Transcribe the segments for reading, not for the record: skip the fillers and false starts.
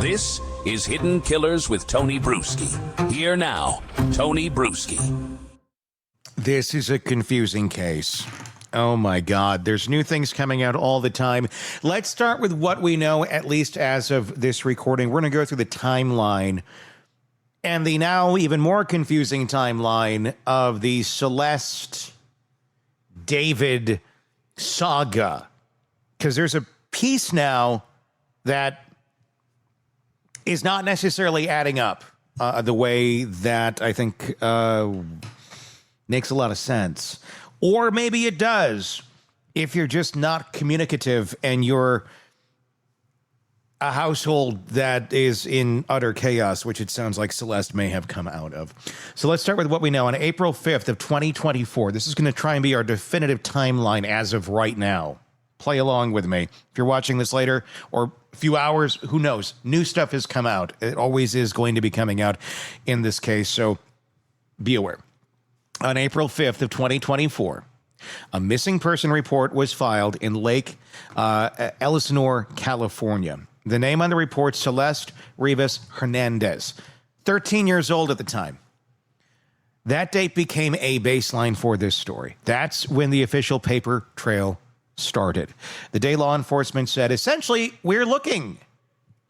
This is Hidden Killers with Tony Bruschi. Here now, Tony Bruschi. This is a confusing case. Oh my God, there's new things coming out all the time. Let's start with what we know, at least as of this recording. We're going to go through the timeline and the now even more confusing timeline of the Celeste David saga. Because there's a piece now that is not necessarily adding up the way that I think makes a lot of sense. Or maybe it does if you're just not communicative and you're a household that is in utter chaos, which it sounds like Celeste may have come out of. So let's start with what we know. On April 5th of 2024, this is going to try and be our definitive timeline as of right now. Play along with me. If you're watching this later or a few hours, who knows? New stuff has come out. It always is going to be coming out in this case, so be aware. On April 5th of 2024, a missing person report was filed in Lake Elsinore, California. The name on the report, Celeste Rivas Hernandez, 13 years old at the time. That date became a baseline for this story. That's when the official paper trail started. The day law enforcement said, essentially, we're looking.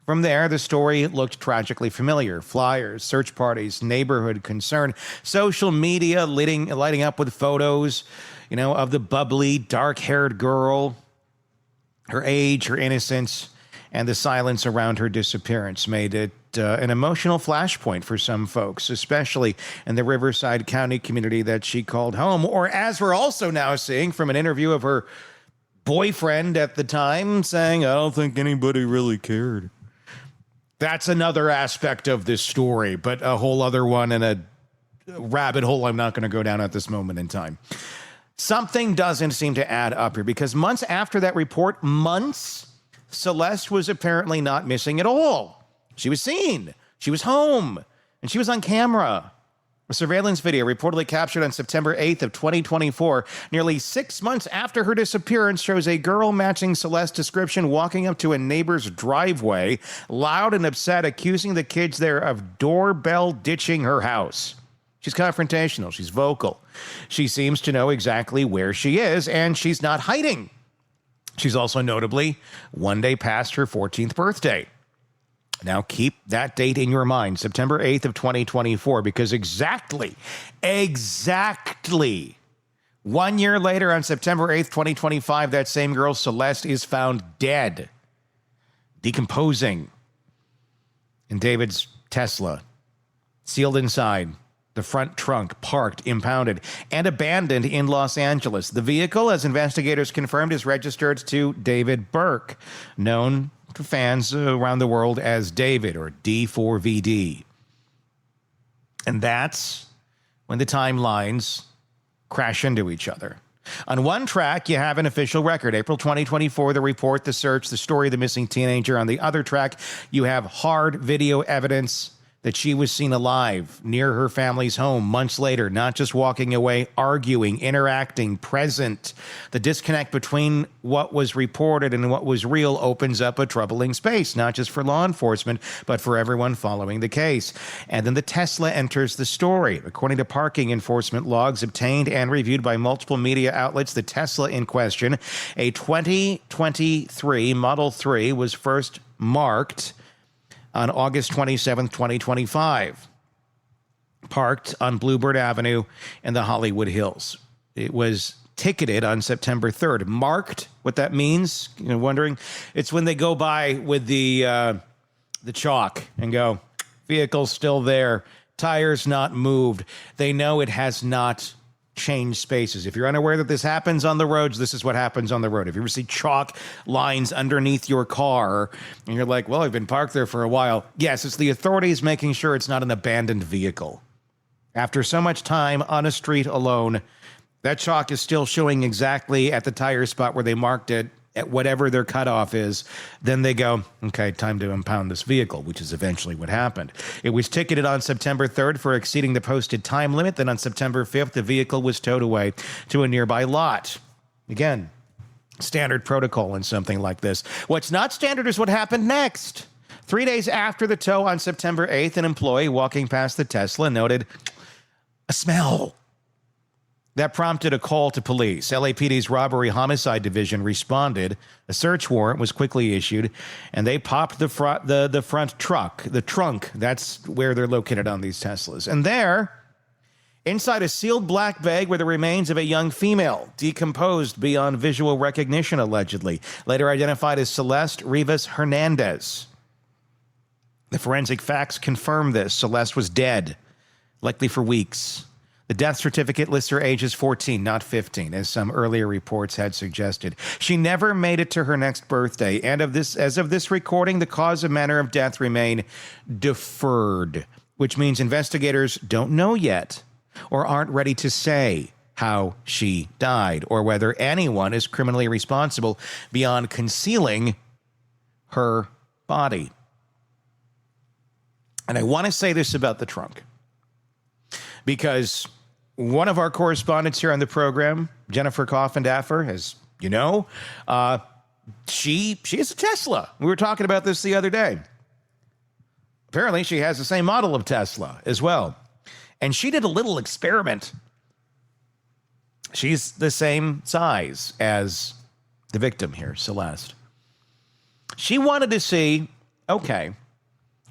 From there, the story looked tragically familiar. Flyers, search parties, neighborhood concern, social media lighting up with photos, of the bubbly, dark-haired girl, her age, her innocence, and the silence around her disappearance made it an emotional flashpoint for some folks, especially in the Riverside County community that she called home, or as we're also now seeing from an interview of her boyfriend at the time saying, I don't think anybody really cared. That's another aspect of this story, but a whole other one and a rabbit hole I'm not going to go down at this moment in time. Something doesn't seem to add up here because months after that report, Celeste was apparently not missing at all. She was seen, she was home, and she was on camera. A surveillance video reportedly captured on September 8th of 2024, nearly 6 months after her disappearance, shows a girl matching Celeste's description walking up to a neighbor's driveway, loud and upset, accusing the kids there of doorbell ditching her house. She's confrontational. She's vocal. She seems to know exactly where she is, and she's not hiding. She's also notably one day past her 14th birthday. Now, keep that date in your mind, September 8th of 2024, because exactly 1 year later on September 8th, 2025, that same girl, Celeste, is found dead, decomposing in David's Tesla, sealed inside, the front trunk parked, impounded, and abandoned in Los Angeles. The vehicle, as investigators confirmed, is registered to David Burke, known to fans around the world as David or D4VD. And that's when the timelines crash into each other. On one track, you have an official record, April 2024, the report, the search, the story of the missing teenager. On the other track, you have hard video evidence that she was seen alive near her family's home months later, not just walking away, arguing, interacting, present. The disconnect between what was reported and what was real opens up a troubling space, not just for law enforcement, but for everyone following the case. And then the Tesla enters the story. According to parking enforcement logs obtained and reviewed by multiple media outlets, the Tesla in question, a 2023 Model 3, was first marked on August 27th, 2025, parked on Bluebird Avenue in the Hollywood Hills. It was ticketed on September 3rd. Marked, what that means, wondering? It's when they go by with the chalk and go, vehicle's still there, tires not moved. They know it has not change spaces. If you're unaware that this happens on the roads, this is what happens on the road. If you ever see chalk lines underneath your car and you're like, well, I've been parked there for a while. Yes, it's the authorities making sure it's not an abandoned vehicle. After so much time on a street alone, that chalk is still showing exactly at the tire spot where they marked it at whatever their cutoff is. Then they go, okay, time to impound this vehicle, which is eventually what happened. It was ticketed on September 3rd for exceeding the posted time limit. Then on September 5th, the vehicle was towed away to a nearby lot. Again, standard protocol in something like this. What's not standard is what happened next. 3 days after the tow on September 8th, an employee walking past the Tesla noted a smell. That prompted a call to police. LAPD's Robbery Homicide Division responded. A search warrant was quickly issued, and they popped the front truck, the trunk. That's where they're located on these Teslas. And there, inside a sealed black bag, were the remains of a young female, decomposed beyond visual recognition, allegedly. Later identified as Celeste Rivas Hernandez. The forensic facts confirm this. Celeste was dead, likely for weeks. The death certificate lists her age as 14, not 15, as some earlier reports had suggested. She never made it to her next birthday, and as of this recording, the cause and manner of death remain deferred, which means investigators don't know yet or aren't ready to say how she died or whether anyone is criminally responsible beyond concealing her body. And I want to say this about the trunk, because one of our correspondents here on the program, Jennifer Coffindaffer, as you know, she is a Tesla. We were talking about this the other day. Apparently, she has the same model of Tesla as well. And she did a little experiment. She's the same size as the victim here, Celeste. She wanted to see, okay,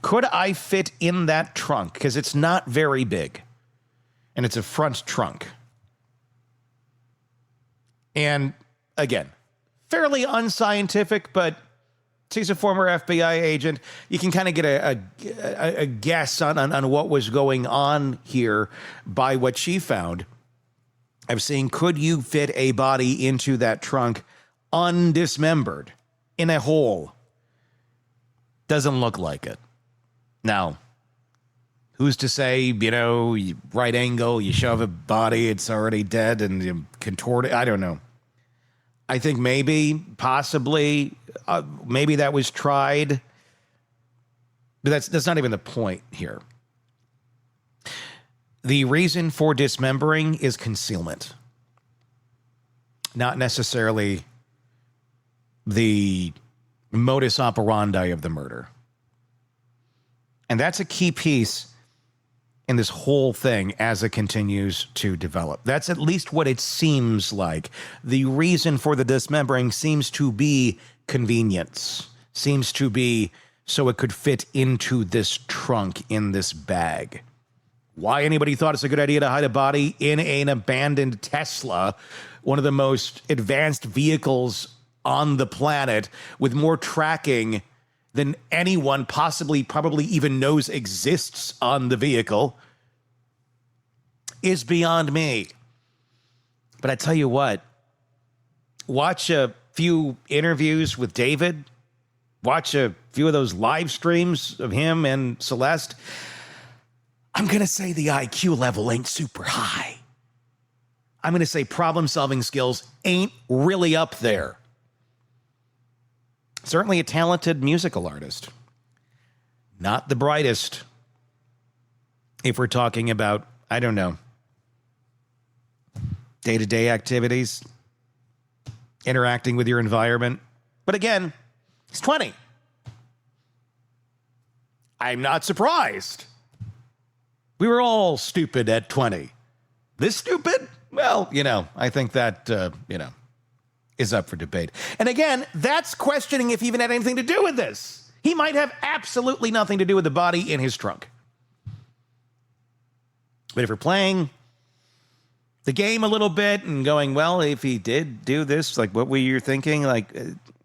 could I fit in that trunk? Because it's not very big. And it's a front trunk. And again, fairly unscientific, but she's a former FBI agent. You can kind of get a guess on what was going on here by what she found. I've seen, could you fit a body into that trunk undismembered in a hole? Doesn't look like it. Now, who's to say, right angle, you shove a body, it's already dead, and you contort it? I don't know. I think maybe, possibly, maybe that was tried. But that's not even the point here. The reason for dismembering is concealment, not necessarily the modus operandi of the murder. And that's a key piece in this whole thing as it continues to develop. That's at least what it seems like. The reason for the dismembering seems to be convenience, seems to be so it could fit into this trunk in this bag. Why anybody thought it's a good idea to hide a body in an abandoned Tesla, one of the most advanced vehicles on the planet, with more tracking than anyone probably even knows exists on the vehicle, is beyond me. But I tell you what, watch a few interviews with David, watch a few of those live streams of him and Celeste. I'm going to say the IQ level ain't super high. I'm going to say problem-solving skills ain't really up there. Certainly a talented musical artist. Not the brightest. If we're talking about, I don't know, day-to-day activities, interacting with your environment. But again, he's 20. I'm not surprised. We were all stupid at 20. This stupid? Well, I think that, is up for debate. And again, that's questioning if he even had anything to do with this. He might have absolutely nothing to do with the body in his trunk. But if we're playing the game a little bit and going, well, if he did do this, like what were you thinking? Like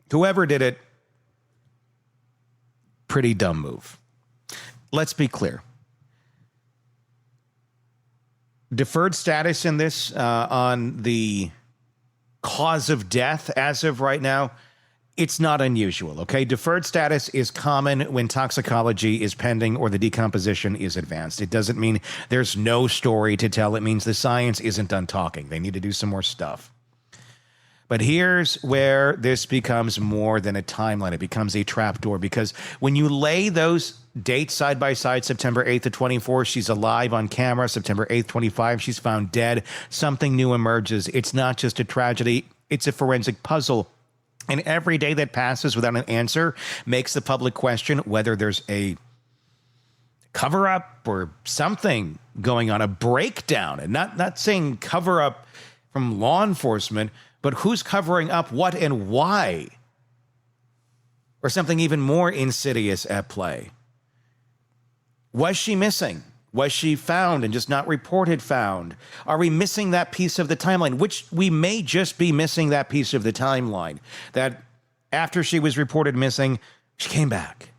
whoever did it, pretty dumb move. Let's be clear. Deferred status in this on the cause of death as of right now, it's not unusual, okay? Deferred status is common when toxicology is pending or the decomposition is advanced. It doesn't mean there's no story to tell. It means the science isn't done talking. They need to do some more stuff. But here's where this becomes more than a timeline. It becomes a trapdoor, because when you lay those dates side by side, September 8th to 24th, she's alive on camera. September 8th, 25, she's found dead. Something new emerges. It's not just a tragedy. It's a forensic puzzle. And every day that passes without an answer makes the public question whether there's a cover-up or something going on, a breakdown. And not saying cover-up from law enforcement, but who's covering up what and why? Or something even more insidious at play. Was she missing? Was she found and just not reported found? Are we missing that piece of the timeline? Which we may just be missing that piece of the timeline. That after she was reported missing, she came back.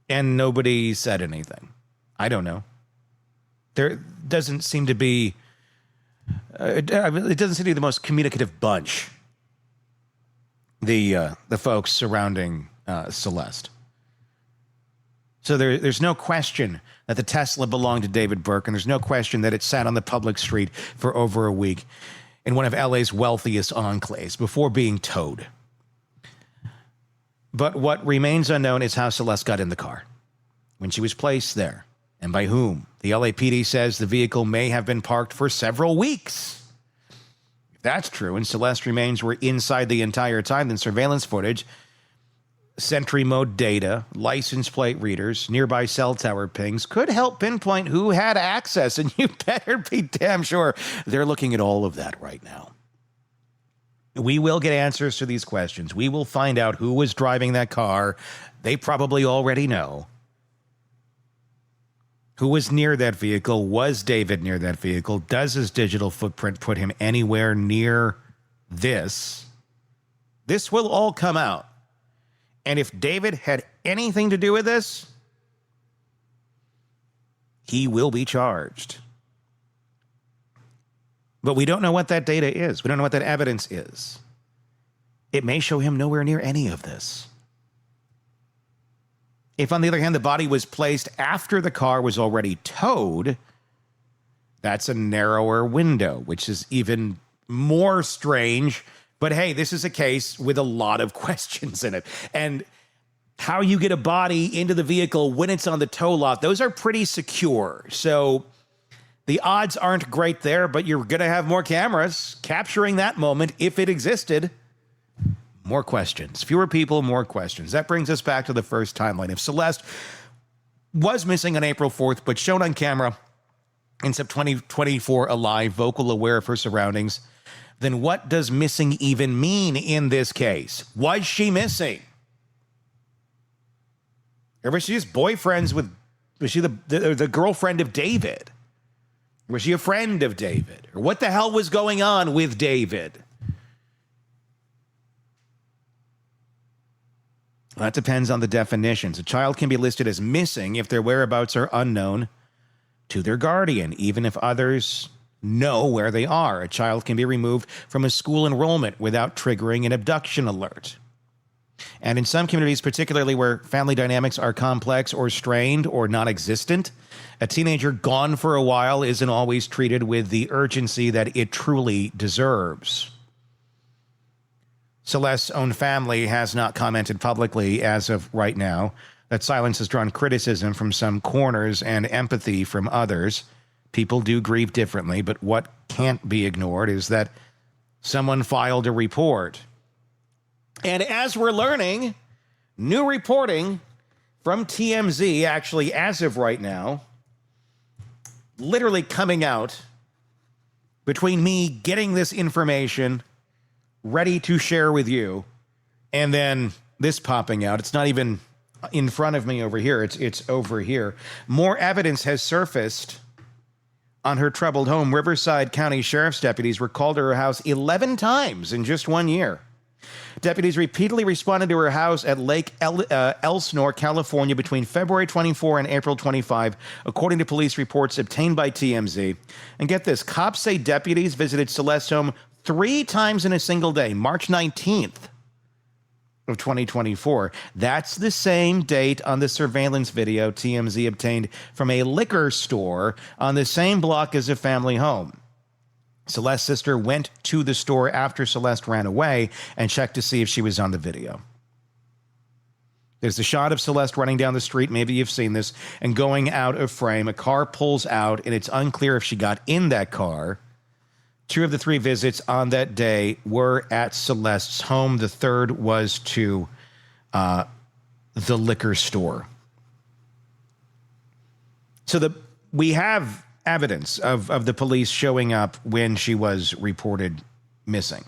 And nobody said anything. I don't know. There doesn't seem to be... it doesn't seem to be the most communicative bunch. The folks surrounding Celeste. So there's no question that the Tesla belonged to David Burke, and there's no question that it sat on the public street for over a week in one of LA's wealthiest enclaves before being towed. But what remains unknown is how Celeste got in the car, when she was placed there, and by whom. The LAPD says the vehicle may have been parked for several weeks. If that's true, and Celeste remains were inside the entire time, then surveillance footage, Sentry mode data, license plate readers, nearby cell tower pings could help pinpoint who had access, and you better be damn sure they're looking at all of that right now. We will get answers to these questions. We will find out who was driving that car. They probably already know. Who was near that vehicle? Was David near that vehicle? Does his digital footprint put him anywhere near this? This will all come out. And if David had anything to do with this, he will be charged. But we don't know what that data is. We don't know what that evidence is. It may show him nowhere near any of this. If, on the other hand, the body was placed after the car was already towed, that's a narrower window, which is even more strange. But hey, this is a case with a lot of questions in it. And how you get a body into the vehicle when it's on the tow lot, those are pretty secure. So the odds aren't great there, but you're going to have more cameras capturing that moment if it existed. More questions. Fewer people, more questions. That brings us back to the first timeline. If Celeste was missing on April 4th, but shown on camera in September 2024 alive, vocal, aware of her surroundings, then what does missing even mean in this case? Was she missing? Or was she just boyfriends with, was she the girlfriend of David? Was she a friend of David? Or what the hell was going on with David? Well, that depends on the definitions. A child can be listed as missing if their whereabouts are unknown to their guardian, even if others know where they are. A child can be removed from a school enrollment without triggering an abduction alert. And in some communities, particularly where family dynamics are complex or strained or non-existent, a teenager gone for a while isn't always treated with the urgency that it truly deserves. Celeste's own family has not commented publicly as of right now. That silence has drawn criticism from some corners and empathy from others. People do grieve differently, but what can't be ignored is that someone filed a report. And as we're learning, new reporting from TMZ, actually as of right now, literally coming out between me getting this information ready to share with you, and then this popping out. It's not even in front of me over here. It's over here. More evidence has surfaced on her troubled home. Riverside County Sheriff's deputies were called to her house 11 times in just 1 year. Deputies repeatedly responded to her house at Lake Elsinore, California, between February 24 and April 25, according to police reports obtained by TMZ. And get this, cops say deputies visited Celeste's home 3 times in a single day, March 19th of 2024. That's the same date on the surveillance video TMZ obtained from a liquor store on the same block as a family home. Celeste's sister went to the store after Celeste ran away and checked to see if she was on the video. There's the shot of Celeste running down the street, maybe you've seen this, and going out of frame. A car pulls out, and it's unclear if she got in that car 2 of the 3 visits on that day were at Celeste's home. The third was to the liquor store. So we have evidence of the police showing up when she was reported missing.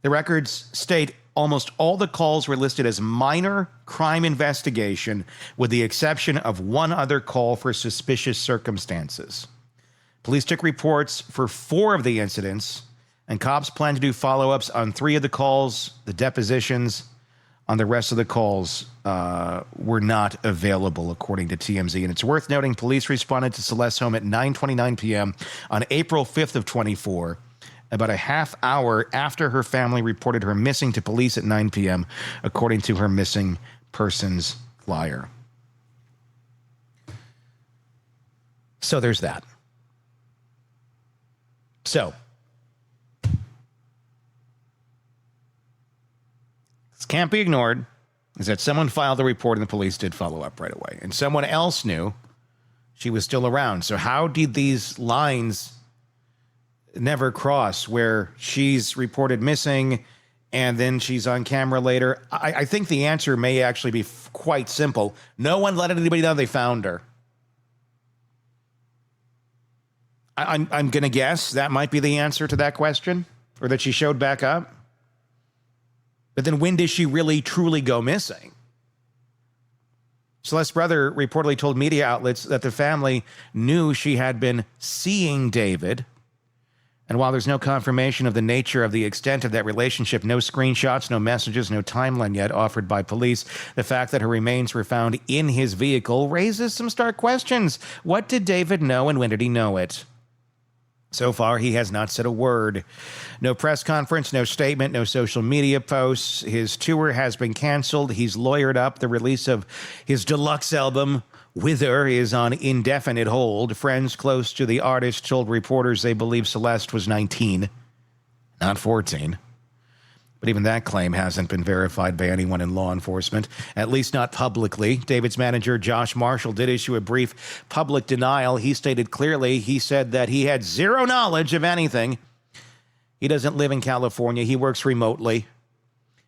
The records state almost all the calls were listed as minor crime investigation, with the exception of one other call for suspicious circumstances. Police took reports for 4 of the incidents, and cops plan to do follow-ups on 3 of the calls. The depositions on the rest of the calls were not available, according to TMZ. And it's worth noting police responded to Celeste's home at 9:29 p.m. on April 5th of 24, about a half hour after her family reported her missing to police at 9 p.m., according to her missing persons flyer. So there's that. So this can't be ignored, is that someone filed a report and the police did follow up right away. And someone else knew she was still around. So how did these lines never cross where she's reported missing and then she's on camera later? I think the answer may actually be quite simple. No one let anybody know they found her. I'm going to guess that might be the answer to that question, or that she showed back up. But then when did she really truly go missing? Celeste's brother reportedly told media outlets that the family knew she had been seeing David. And while there's no confirmation of the nature of the extent of that relationship, no screenshots, no messages, no timeline yet offered by police, the fact that her remains were found in his vehicle raises some stark questions. What did David know, and when did he know it? So far, he has not said a word. No press conference, no statement, no social media posts. His tour has been canceled. He's lawyered up. The release of his deluxe album, Wither, is on indefinite hold. Friends close to the artist told reporters they believe Celeste was 19, not 14. But even that claim hasn't been verified by anyone in law enforcement, at least not publicly. David's manager, Josh Marshall, did issue a brief public denial. He stated clearly, he said that he had zero knowledge of anything. He doesn't live in California. He works remotely,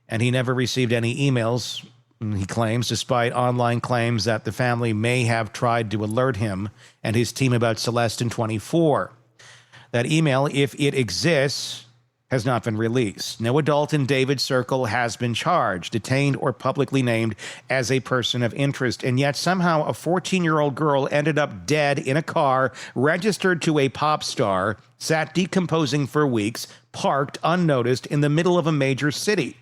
and he never received any emails, he claims, despite online claims that the family may have tried to alert him and his team about Celeste in 24. That email, if it exists, has not been released. No adult in David's circle has been charged, detained, or publicly named as a person of interest. And yet somehow a 14-year-old girl ended up dead in a car, registered to a pop star, sat decomposing for weeks, parked unnoticed in the middle of a major city.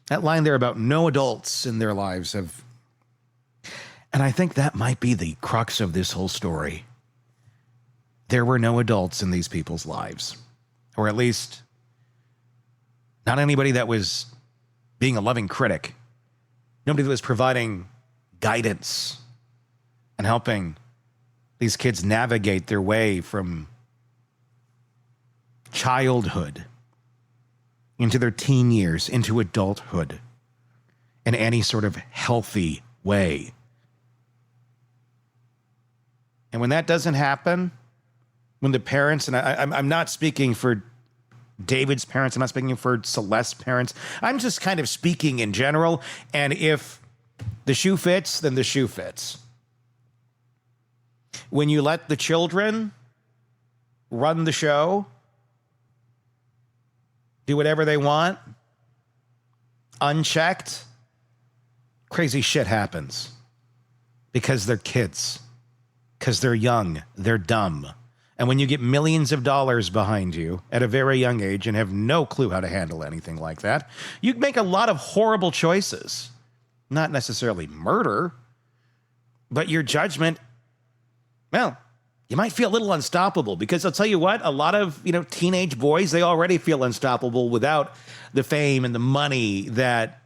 That line there about no adults in their lives have... And I think that might be the crux of this whole story. There were no adults in these people's lives, or at least not anybody that was being a loving critic, nobody that was providing guidance and helping these kids navigate their way from childhood into their teen years, into adulthood in any sort of healthy way. And when that doesn't happen, when the parents, and I'm not speaking for David's parents, I'm not speaking for Celeste's parents, I'm just kind of speaking in general, and if the shoe fits, then the shoe fits. When you let the children run the show, do whatever they want, unchecked, crazy shit happens. Because they're kids. Because they're young. They're dumb. And when you get millions of dollars behind you at a very young age and have no clue how to handle anything like that, you make a lot of horrible choices. Not necessarily murder, but your judgment, well, you might feel a little unstoppable, because I'll tell you what, a lot of, teenage boys, they already feel unstoppable without the fame and the money that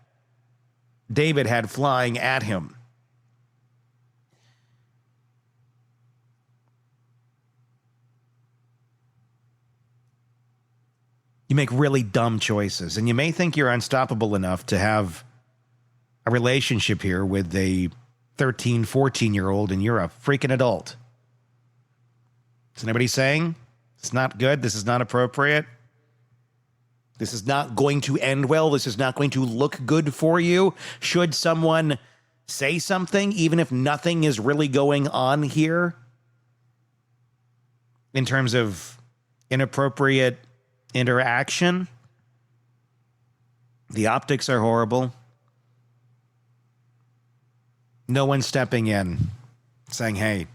David had flying at him. You make really dumb choices, and you may think you're unstoppable enough to have a relationship here with a 13, 14-year-old, and you're a freaking adult. Is anybody saying it's not good? This is not appropriate? This is not going to end well? This is not going to look good for you? Should someone say something, even if nothing is really going on here in terms of inappropriate interaction? The optics are horrible. No one stepping in saying, hey,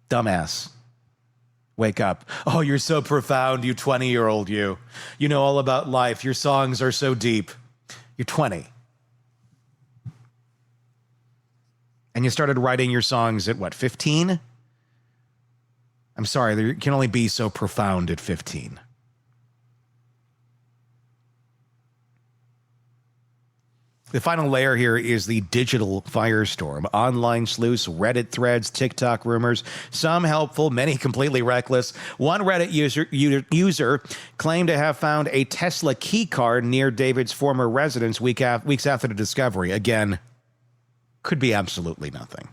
dumbass, wake up. Oh, you're so profound, you 20-year-old you. You know all about life. Your songs are so deep. You're 20. And you started writing your songs at, what, 15? I'm sorry, there can only be so profound at 15. The final layer here is the digital firestorm. Online sleuths, Reddit threads, TikTok rumors, some helpful, many completely reckless. One Reddit user claimed to have found a Tesla key card near David's former residence weeks after the discovery. Again, could be absolutely nothing.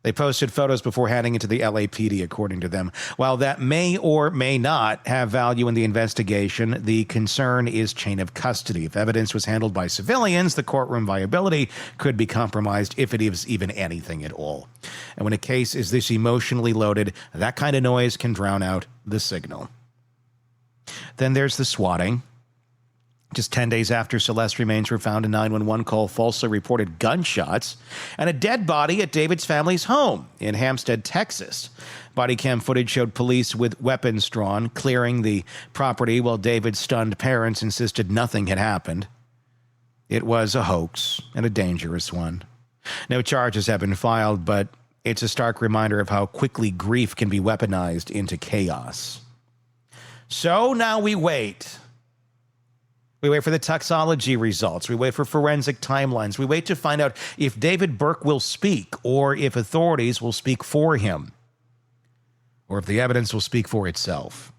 They posted photos before handing it to the LAPD, according to them. While that may or may not have value in the investigation, the concern is chain of custody. If evidence was handled by civilians, the courtroom viability could be compromised, if it is even anything at all. And when a case is this emotionally loaded, that kind of noise can drown out the signal. Then there's the swatting. Just 10 days after Celeste remains were found, a 911 call falsely reported gunshots and a dead body at David's family's home in Hampstead, Texas. Body cam footage showed police with weapons drawn, clearing the property while David's stunned parents insisted nothing had happened. It was a hoax, and a dangerous one. No charges have been filed, but it's a stark reminder of how quickly grief can be weaponized into chaos. So now we wait. We wait for the toxology results. We wait for forensic timelines. We wait to find out if David Burke will speak, or if authorities will speak for him, or if the evidence will speak for itself.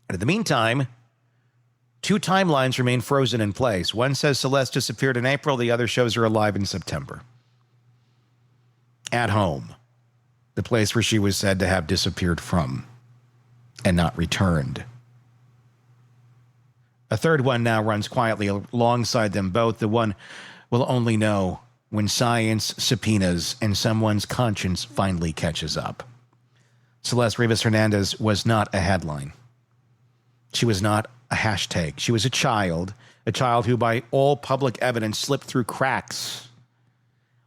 And in the meantime, two timelines remain frozen in place. One says Celeste disappeared in April. The other shows her alive in September. At home, the place where she was said to have disappeared from and not returned. A third one now runs quietly alongside them both. The one we'll only know when science subpoenas and someone's conscience finally catches up. Celeste Rivas Hernandez was not a headline. She was not a hashtag. She was a child who by all public evidence slipped through cracks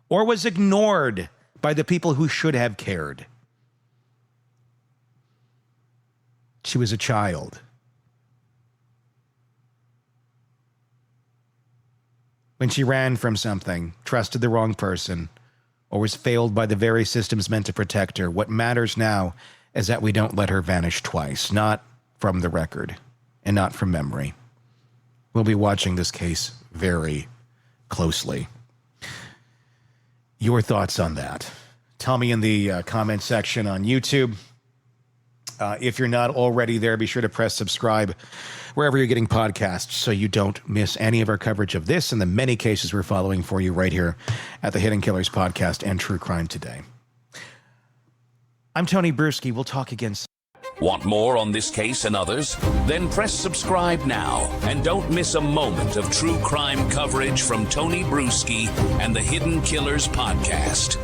or was ignored by the people who should have cared. She was a child. When she ran from something, trusted the wrong person, or was failed by the very systems meant to protect her, what matters now is that we don't let her vanish twice, not from the record and not from memory. We'll be watching this case very closely. Your thoughts on that? Tell me in the comment section on YouTube. If you're not already there, be sure to press subscribe wherever you're getting podcasts so you don't miss any of our coverage of this and the many cases we're following for you right here at the Hidden Killers Podcast and True Crime Today. I'm Tony Bruschi. We'll talk again soon. Want more on this case and others? Then press subscribe now and don't miss a moment of true crime coverage from Tony Bruschi and the Hidden Killers Podcast.